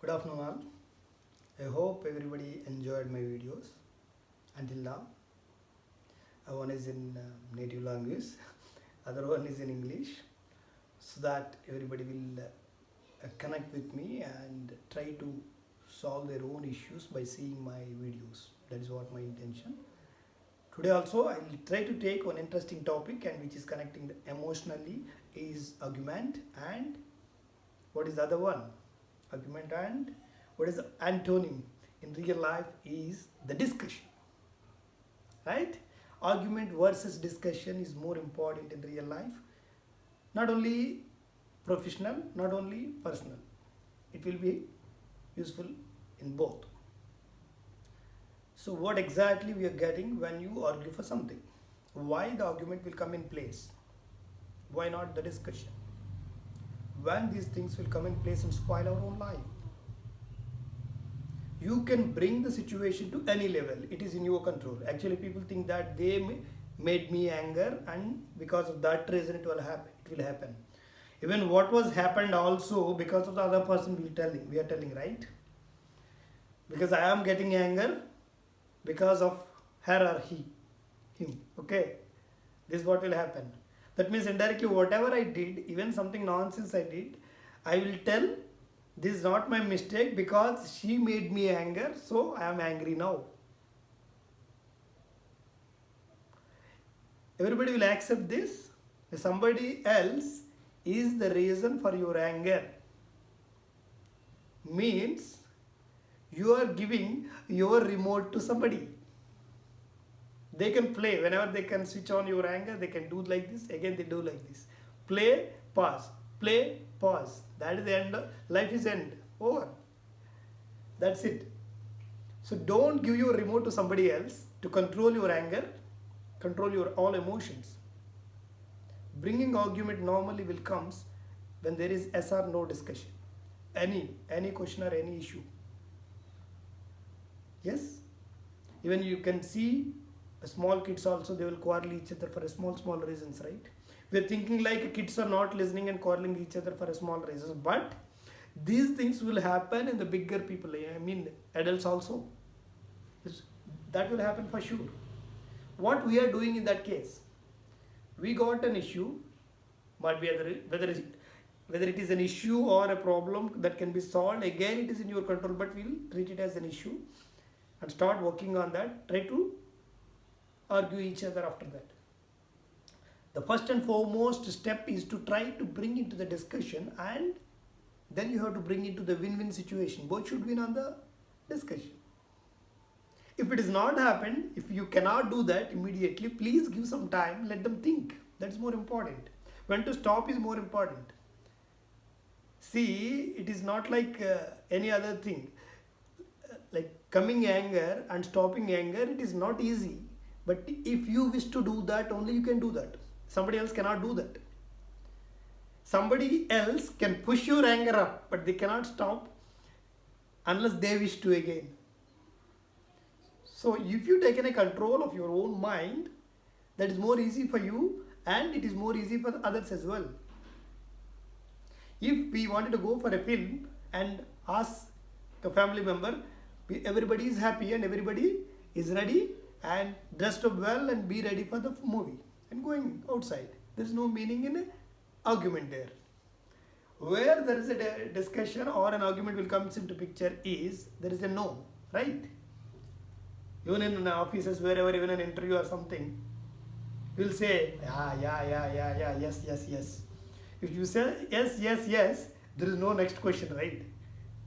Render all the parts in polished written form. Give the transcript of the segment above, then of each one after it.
Good afternoon, all. I hope everybody enjoyed my videos until now. One is in native language, other one is in English, so that everybody will connect with me and try to solve their own issues by seeing my videos. That is what my intention. Today also I will try to take one interesting topic and which is connecting the emotionally is argument and what is the other one? Argument and what is the antonym in real life is the discussion, right? Argument versus discussion is more important in real life, not only professional, not only personal. It will be useful in both. So what exactly we are getting when you argue for something? Why the argument will come in place? Why not the discussion? When these things will come in place and spoil our own life? You can bring the situation to any level. It is in your control. Actually, people think that they made me anger, and because of that reason, it will happen. It will happen. Even what was happened also because of the other person we telling. We are telling, right? Because I am getting anger because of her or him. Okay, this is what will happen. That means indirectly, whatever I did, even something nonsense I did, I will tell this is not my mistake because she made me anger, so I am angry now. Everybody will accept this. Somebody else is the reason for your anger. Means you are giving your remote to somebody. They can play whenever they can switch on your anger, they can do like this, again they do like this. Play, pause, play, pause. That is the end. Life is end. Over. That's it. So don't give your remote to somebody else to control your anger, control your all emotions. Bringing argument normally will comes when there is yes or no discussion. Any question or any issue. Yes? Even you can see small kids also, they will quarrel each other for a small reasons, right? We are thinking like kids are not listening and quarreling each other for a small reasons, but these things will happen in the bigger people, I mean adults also. That will happen for sure. What we are doing in that case, we got an issue, but whether it is an issue or a problem that can be solved, again it is in your control, but we'll treat it as an issue and start working on that. Try to argue each other after that. The first and foremost step is to try to bring into the discussion, and then you have to bring into the win-win situation. Both should win on the discussion. If it is not happened, if you cannot do that immediately, please give some time, let them think. That's more important. When to stop is more important. See, it is not like any other thing. Like coming anger and stopping anger, it is not easy. But if you wish to do that, only you can do that. Somebody else cannot do that. Somebody else can push your anger up, but they cannot stop unless they wish to again. So if you take a control of your own mind, that is more easy for you and it is more easy for others as well. If we wanted to go for a film and ask a family member, everybody is happy and everybody is ready and dressed up well and be ready for the movie and going outside. There is no meaning in an argument there. Where there is a discussion or an argument will come into picture is there is a no, right? Even in offices, wherever, even an interview or something, you will say yeah, yes. If you say yes, there is no next question, right?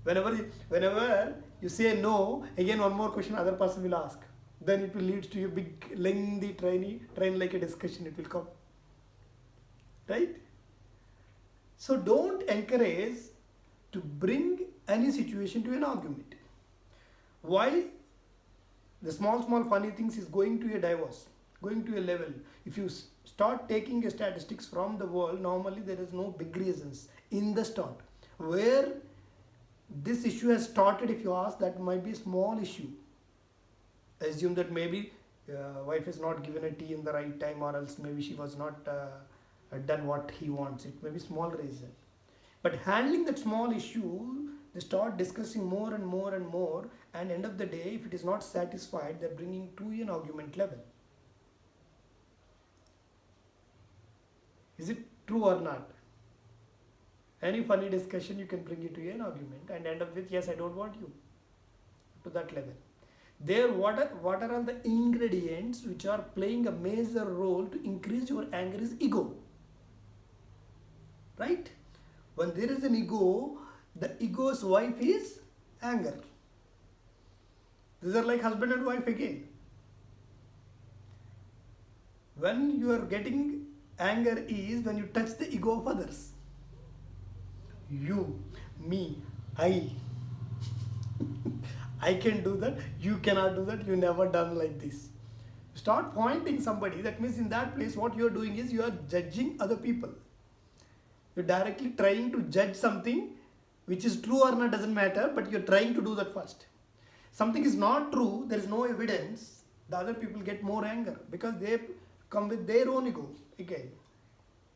Whenever you say no, again one more question other person will ask. Then it will lead to a big lengthy train like a discussion it will come. Right? So don't encourage to bring any situation to an argument. Why? The small funny things is going to a divorce, going to a level. If you start taking statistics from the world, normally there is no big reasons in the start. Where this issue has started, if you ask, that might be a small issue. Assume that maybe wife has not given a tea in the right time, or else maybe she was not done what he wants. It may be small reason. But handling that small issue They start discussing more and more and more, and end of the day, if it is not satisfied, they're bringing to an argument level. Is it true or not? Any funny discussion, you can bring it to an argument and end up with, yes, I don't want you, to that level. There, what are all the ingredients which are playing a major role to increase your anger is ego. Right? When there is an ego, the ego's wife is anger. These are like husband and wife again. When you are getting anger is when you touch the ego of others. You, me, I. I can do that, you cannot do that, you never done like this. Start pointing somebody, that means in that place what you are doing is you are judging other people. You're directly trying to judge something which is true or not doesn't matter, but you're trying to do that first. Something is not true, there is no evidence, the other people get more anger because they come with their own ego again.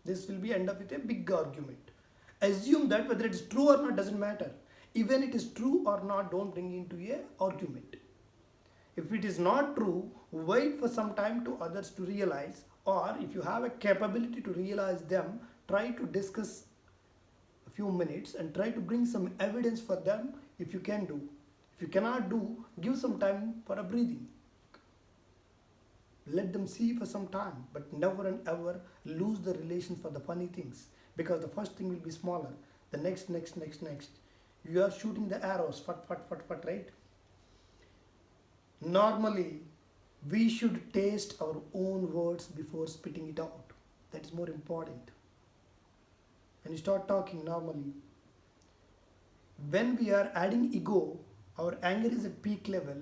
This will be end up with a big argument. Assume that whether it is true or not doesn't matter. Even it is true or not, don't bring into a argument. If it is not true, wait for some time to others to realize, or if you have a capability to realize them, try to discuss a few minutes and try to bring some evidence for them if you can do. If you cannot do, give some time for a breathing. Let them see for some time, but never and ever lose the relation for the funny things, because the first thing will be smaller, the next. You are shooting the arrows, fat, right? Normally, we should taste our own words before spitting it out. That is more important. When you start talking normally, when we are adding ego, our anger is at peak level.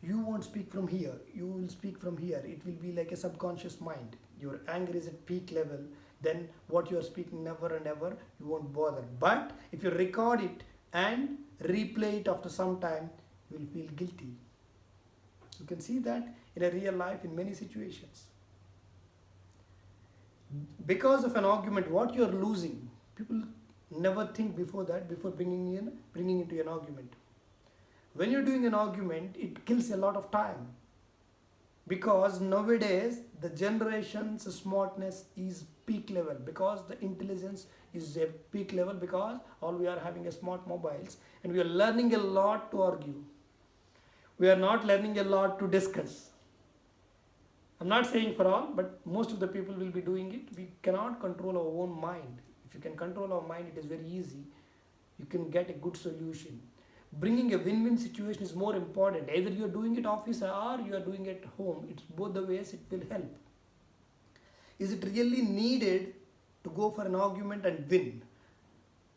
You won't speak from here, you will speak from here. It will be like a subconscious mind. Your anger is at peak level, then what you are speaking never and ever, you won't bother. But if you record it and replay it after some time, you will feel guilty. You can see that in a real life in many situations. Because of an argument, what you are losing, people never think before that, before bringing into an argument. When you're doing an argument, it kills a lot of time. Because nowadays, the generation's smartness is peak level, because the intelligence is a peak level, because all we are having a smart mobiles, and we are learning a lot to argue. We are not learning a lot to discuss. I'm not saying for all, but most of the people will be doing it. We cannot control our own mind. If you can control our mind, it is very easy. You can get a good solution. Bringing a win-win situation is more important. Either you are doing it office or you are doing it home. It's both the ways it will help. Is it really needed to go for an argument and win?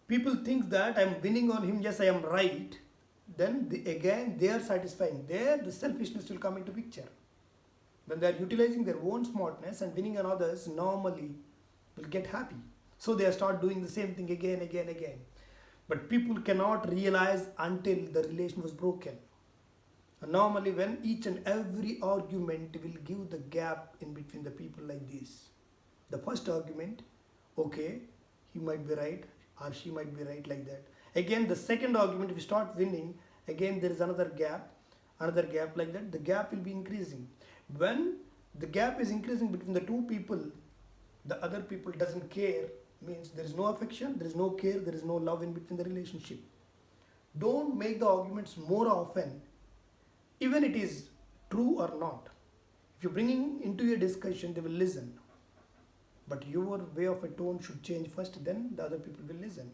People think that I'm winning on him, yes, I am right. Then again, they are satisfying. There, the selfishness will come into picture. When they are utilizing their own smartness and winning on others, normally will get happy. So they start doing the same thing again. But people cannot realize until the relation was broken. And normally when each and every argument will give the gap in between the people like this. The first argument, okay, he might be right or she might be right, like that. Again, the second argument, if you start winning, again there is another gap like that. The gap will be increasing. When the gap is increasing between the two people, the other people doesn't care, means there is no affection, there is no care, there is no love in between the relationship. Don't make the arguments more often, even it is true or not. If you're bringing into a discussion, they will listen. But your way of a tone should change first, then the other people will listen.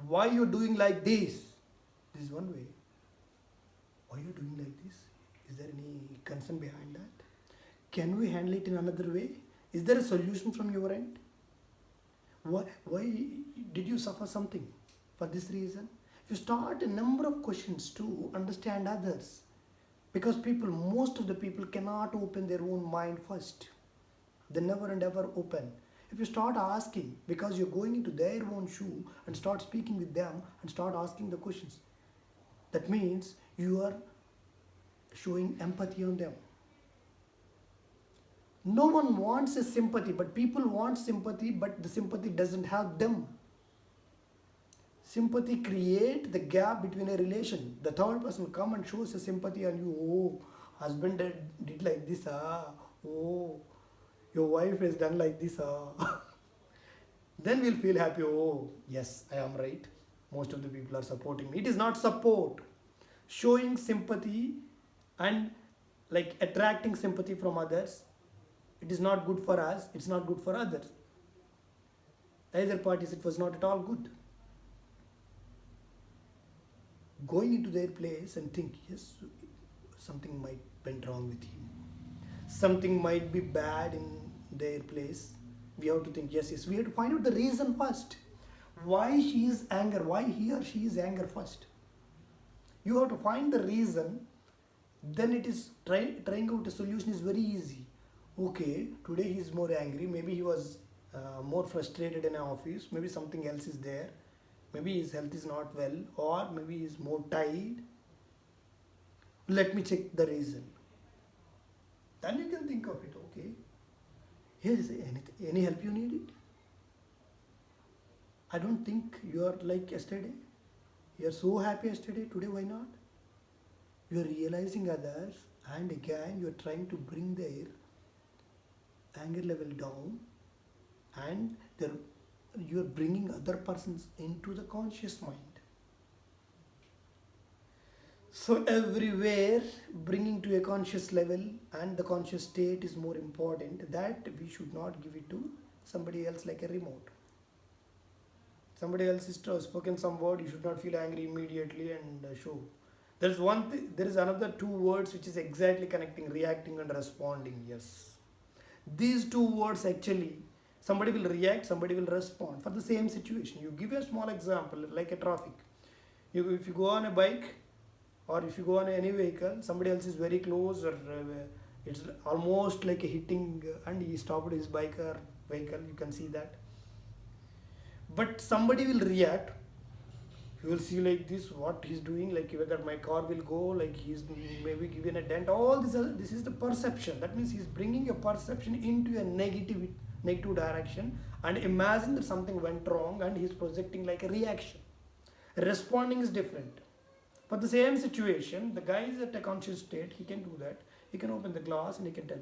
Why you're doing like this? This is one way. Why you're doing like this? Is there any concern behind that? Can we handle it in another way? Is there a solution from your end? Why did you suffer something for this reason? You start a number of questions to understand others, because most of the people cannot open their own mind first. They never and ever open. If you start asking, because you're going into their own shoe and start speaking with them and start asking the questions, that means you are showing empathy on them. No one wants a sympathy, but people want sympathy, but the sympathy doesn't help them. Sympathy create the gap between a relation. The third person come and shows a sympathy on you. Oh, husband did like this. Oh, your wife has done like this. Then we'll feel happy. Oh, yes, I am right. Most of the people are supporting me. It is not support. Showing sympathy and like attracting sympathy from others, it is not good for us, it's not good for others. Either parties, it was not at all good. Going into their place and think, yes, something might went wrong with him. Something might be bad in their place. We have to think, yes, we have to find out the reason first. Why she is anger, why he or she is anger first. You have to find the reason, then it is trying out a solution is very easy. Okay, today he is more angry, maybe he was more frustrated in an office, maybe something else is there, maybe his health is not well, or maybe he is more tired. Let me check the reason. Then you can think of it. Okay, here is any help you need it. I don't think you are like yesterday. You are so happy yesterday, today why not? You are realizing others, and again you are trying to bring their anger level down, and you are bringing other persons into the conscious mind. So everywhere bringing to a conscious level, and the conscious state is more important, that we should not give it to somebody else like a remote. Somebody else is spoken some word, you should not feel angry immediately and show. There is one thing, there is another two words which is exactly connecting reacting and responding. Yes, these two words actually, somebody will react, somebody will respond for the same situation. You give a small example like a traffic. If you go on a bike or if you go on any vehicle, somebody else is very close, or it's almost like a hitting, and he stopped his bike or vehicle, you can see that. But somebody will react. You will see like this, what he's doing, like whether my car will go, like he's maybe given a dent. All this is the perception. That means he's bringing a perception into a negative direction, and imagine that something went wrong, and he's projecting like a reaction. Responding is different. For the same situation, the guy is at a conscious state, he can do that. He can open the glass and he can tell,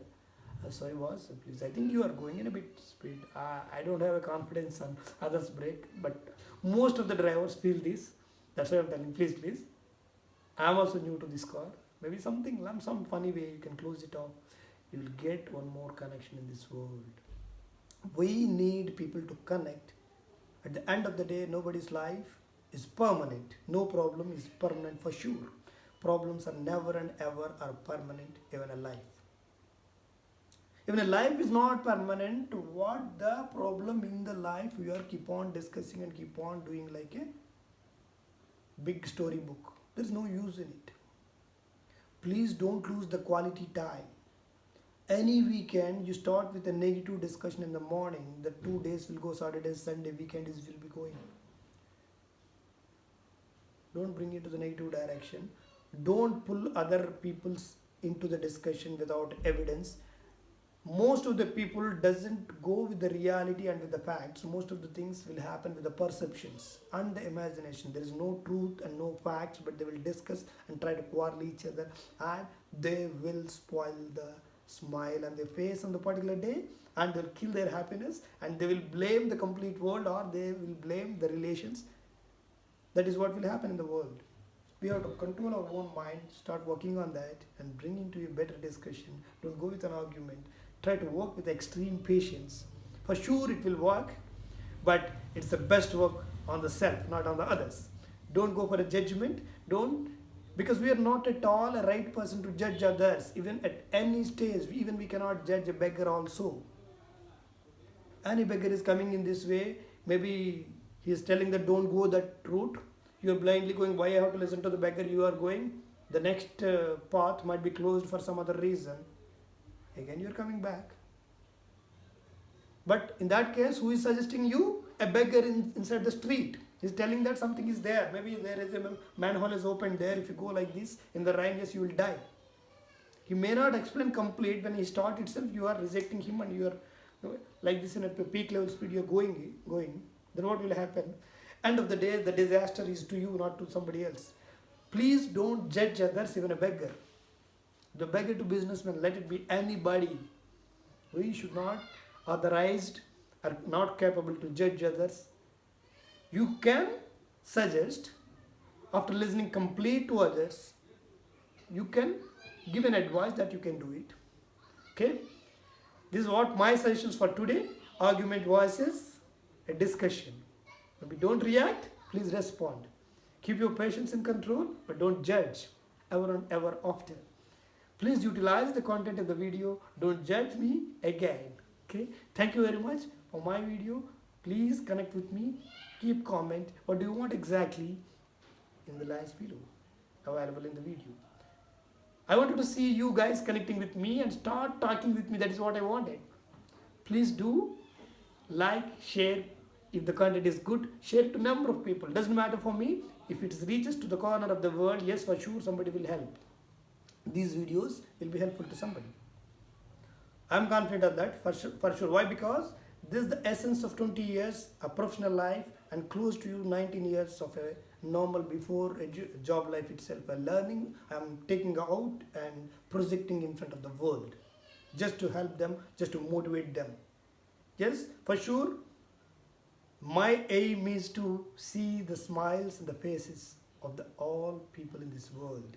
sorry boss, please, I think you are going in a bit speed. I don't have a confidence on others' brake, but most of the drivers feel this. That's why I'm telling, please. I'm also new to this car. Maybe some funny way you can close it off. You will get one more connection in this world. We need people to connect. At the end of the day, nobody's life is permanent. No problem is permanent for sure. Problems are never and ever are permanent, even a life. Even a life is not permanent. What the problem in the life we are keep on discussing and keep on doing like a big storybook. There is no use in it. Please don't lose the quality time. Any weekend you start with a negative discussion in the morning, the 2 days will go, Saturday, Sunday, weekend will be going. Don't bring it to the negative direction. Don't pull other people's into the discussion without evidence. Most of the people doesn't go with the reality and with the facts. Most of the things will happen with the perceptions and the imagination. There is no truth and no facts, but they will discuss and try to quarrel each other, and they will spoil the smile on their face on the particular day, and they'll kill their happiness, and they will blame the complete world, or they will blame the relations. That is what will happen in the world. We have to control our own mind, start working on that, and bring into a better discussion. Don't go with an argument. Try to work with extreme patience. For sure it will work, but it's the best work on the self, not on the others. Don't go for a judgment. Because we are not at all a right person to judge others. Even at any stage, even we cannot judge a beggar also. Any beggar is coming in this way, maybe he is telling that don't go that route. You are blindly going, why I have to listen to the beggar? You are going, the next path might be closed for some other reason. Again you are coming back. But in that case, who is suggesting you? A beggar inside the street. He is telling that something is there. Maybe there is a manhole is opened there. If you go like this in the rain, yes, you will die. He may not explain complete. When he starts itself, you are rejecting him, and you are like this in a peak level speed. You are going. Then what will happen? End of the day, the disaster is to you, not to somebody else. Please don't judge others, even a beggar. The beggar to businessman, let it be anybody. We should not authorized or not capable to judge others. You can suggest after listening complete to others. You can give an advice that you can do it. Okay, this is what my suggestions for today. Argument voices a discussion. Maybe don't react, please respond. Keep your patience in control, but don't judge ever and ever often. Please utilize the content of the video. Don't judge me again. Okay, thank you very much for my video. Please connect with me. Keep comment. What do you want exactly in the lines below available in the video. I wanted to see you guys connecting with me and start talking with me. That is what I wanted. Please do like, share. If the content is good, share it to number of people. Doesn't matter for me. If it reaches to the corner of the world, yes, for sure somebody will help. These videos will be helpful to somebody. I'm confident of that for sure. Why? Because this is the essence of 20 years of professional life and close to you 19 years of a normal before a job life itself. A learning I'm taking out and projecting in front of the world just to help them, just to motivate them. Yes, for sure. My aim is to see the smiles and the faces of all people in this world.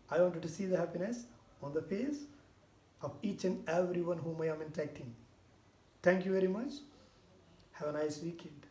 I wanted to see the happiness on the face of each and everyone whom I am interacting. Thank you very much. Have a nice weekend.